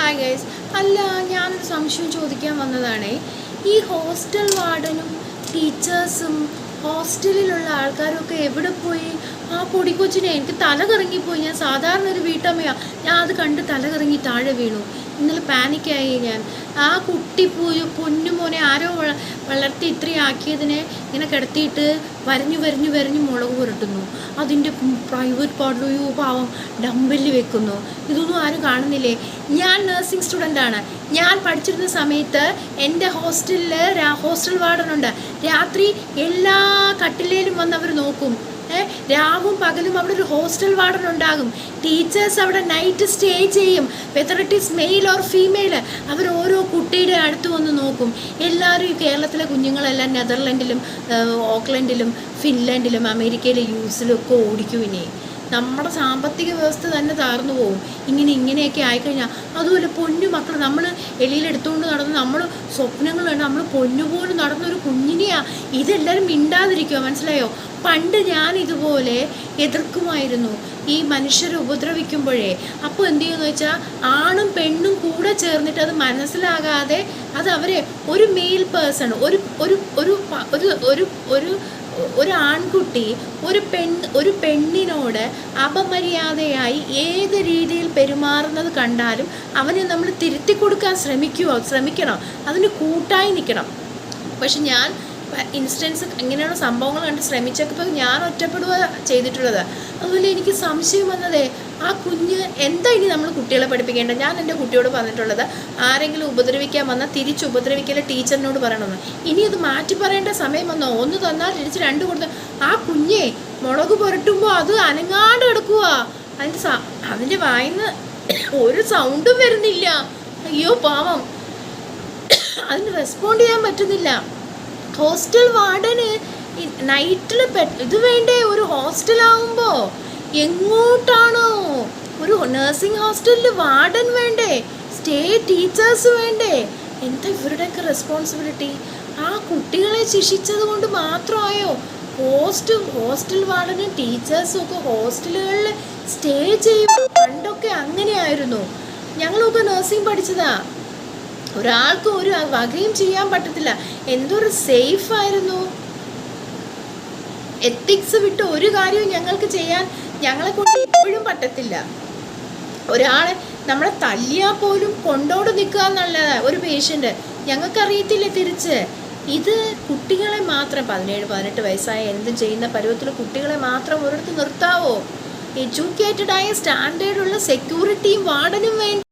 Hi guys. അല്ല, ഞാനൊരു സംശയം ചോദിക്കാൻ വന്നതാണേ. ഈ ഹോസ്റ്റൽ വാർഡനും ടീച്ചേഴ്സും ഹോസ്റ്റലിലുള്ള ആൾക്കാരും ഒക്കെ എവിടെ പോയി? ആ പൊടിക്കൊച്ചിനെ എനിക്ക് തല കറങ്ങിപ്പോയി. ഞാൻ സാധാരണ ഒരു വീട്ടമ്മയാണ്, ഞാൻ അത് കണ്ട് തല കറങ്ങി താഴെ വീണു. ഇന്നലെ പാനിക്കായി ഞാൻ. ആ കുട്ടി പൊന്നുമോനെ ആരോ വളർത്തി ഇത്രയും ആക്കിയതിനെ ഇങ്ങനെ കിടത്തിയിട്ട് വരഞ്ഞു മുളക് പുരട്ടുന്നു. അതിൻ്റെ പ്രൈവറ്റ് പാർട്ടിലോ പാവം ഡമ്പലിൽ വെക്കുന്നു. ഇതൊന്നും ആരും കാണുന്നില്ലേ? ഞാൻ നഴ്സിംഗ് സ്റ്റുഡൻ്റാണ്. ഞാൻ പഠിച്ചിരുന്ന സമയത്ത് എൻ്റെ ഹോസ്റ്റലിൽ ഹോസ്റ്റൽ വാർഡനുണ്ട്. രാത്രി എല്ലാ കട്ടിലേലും വന്ന് അവർ നോക്കും. രാവും പകലും അവിടെ ഒരു ഹോസ്റ്റൽ വാർഡൻ ഉണ്ടാകും. ടീച്ചേഴ്സ് അവിടെ നൈറ്റ് സ്റ്റേ ചെയ്യും. Whether it is male or female, അവർ ഓരോ കുട്ടിയുടെ അടുത്ത് വന്ന് നോക്കും. എല്ലാവരും ഈ കേരളത്തിലെ കുഞ്ഞുങ്ങളെല്ലാം നെതർലൻഡിലും ഓക്ലൻഡിലും ഫിൻലാൻഡിലും അമേരിക്കയിലും യുഎസിലും ഒക്കെ ഓടിക്കും. ഇനി നമ്മുടെ സാമ്പത്തിക വ്യവസ്ഥ തന്നെ താർന്നു പോകും ഇങ്ങനെയൊക്കെ ആയിക്കഴിഞ്ഞാൽ. അതുപോലെ പൊന്നു മക്കൾ നമ്മൾ എളിയിലെടുത്തുകൊണ്ട് നടന്ന് നമ്മൾ സ്വപ്നങ്ങൾ കണ്ട് നമ്മൾ പൊന്നുപോലും നടന്നൊരു കുഞ്ഞിനെയാണ്. ഇതെല്ലാവരും മിണ്ടാതിരിക്കുക, മനസ്സിലായോ? പണ്ട് ഞാൻ ഇതുപോലെ എതിർക്കുമായിരുന്നു ഈ മനുഷ്യരെ ഉപദ്രവിക്കുമ്പോഴേ. അപ്പോൾ എന്ത് ചെയ്യുമെന്ന് വെച്ചാൽ ആണും പെണ്ണും കൂടെ ചേർന്നിട്ട് അത് മനസ്സിലാകാതെ അത് അവരെ ഒരു മെയിൽ പേഴ്സൺ ഒരു ആൺകുട്ടി ഒരു പെണ്ണിനോട് അപമര്യാദയായി ഏത് രീതിയിൽ പെരുമാറുന്നത് കണ്ടാലും അവനെ നമ്മൾ തിരുത്തി കൊടുക്കാൻ ശ്രമിക്കണം, അതിന് കൂട്ടായി നിൽക്കണം. പക്ഷെ ഞാൻ ഇൻസ്റ്റൻസ് ഇങ്ങനെയുള്ള സംഭവങ്ങൾ കണ്ട് ശ്രമിച്ചപ്പോൾ ഞാൻ ഒറ്റപ്പെടുക ചെയ്തിട്ടുള്ളത്. അതുപോലെ എനിക്ക് സംശയം വന്നതേ, ആ കുഞ്ഞ് എന്താ ഇനി നമ്മൾ കുട്ടികളെ പഠിപ്പിക്കേണ്ടത്? ഞാൻ എൻ്റെ കുട്ടിയോട് പറഞ്ഞിട്ടുള്ളത്, ആരെങ്കിലും ഉപദ്രവിക്കാൻ വന്നാൽ തിരിച്ചുപദ്രവിക്കൽ ടീച്ചറിനോട് പറയണമെന്ന്. ഇനി അത് മാറ്റി പറയേണ്ട സമയം വന്നോ? ഒന്ന് തന്നാൽ തിരിച്ച് രണ്ട് കൊടുത്ത്. ആ കുഞ്ഞെ മുളക് പുരട്ടുമ്പോൾ അത് അനങ്ങാണ്ട് കിടക്കുക. അതിൻ്റെ വായിന്ന് ഒരു സൗണ്ടും വരുന്നില്ല. അയ്യോ പാവം, അതിന് റെസ്പോണ്ട് ചെയ്യാൻ പറ്റുന്നില്ല. ഹോസ്റ്റൽ വാർഡന് നൈറ്റിൽ ഇത് വേണ്ടേ? ഒരു ഹോസ്റ്റലാകുമ്പോൾ എങ്ങോട്ടാണോ? ഒരു നഴ്സിംഗ് ഹോസ്റ്റലിൽ വാർഡൻ വേണ്ടേ? സ്റ്റേ ടീച്ചേഴ്സ് വേണ്ടേ? എന്താ ഇവരുടെയൊക്കെ റെസ്പോൺസിബിലിറ്റി? ആ കുട്ടികളെ ശിക്ഷിച്ചത് കൊണ്ട് മാത്രമായോ ഹോസ്റ്റൽ വാർഡനും ടീച്ചേഴ്സും ഒക്കെ ഹോസ്റ്റലുകളിൽ സ്റ്റേ ചെയ്യും? പണ്ടൊക്കെ അങ്ങനെയായിരുന്നു. ഞങ്ങളൊക്കെ നഴ്സിംഗ് പഠിച്ചതാ. ഒരാൾക്കും ഒരു വകയും ചെയ്യാൻ പറ്റത്തില്ല. എന്തൊരു സേഫായിരുന്നു. എത്തിക്സ് വിട്ട് ഒരു കാര്യവും ഞങ്ങൾക്ക് ചെയ്യാൻ ഞങ്ങളെ കൊണ്ട് ഇപ്പോഴും പറ്റത്തില്ല. ഒരാളെ നമ്മളെ തല്ലിയാൽ പോലും കൊണ്ടോട് നിൽക്കുക എന്നുള്ളത് ഒരു പേഷ്യൻ്റ്. ഞങ്ങൾക്കറിയത്തില്ല തിരിച്ച്. ഇത് കുട്ടികളെ മാത്രം 17-18 വയസ്സായ എന്തും ചെയ്യുന്ന പരുവത്തിൽ കുട്ടികളെ മാത്രം ഒരിടത്ത് നിർത്താവോ? എഡ്യൂക്കേറ്റഡായ സ്റ്റാൻഡേർഡുള്ള സെക്യൂരിറ്റിയും വാർഡനും വേണ്ടി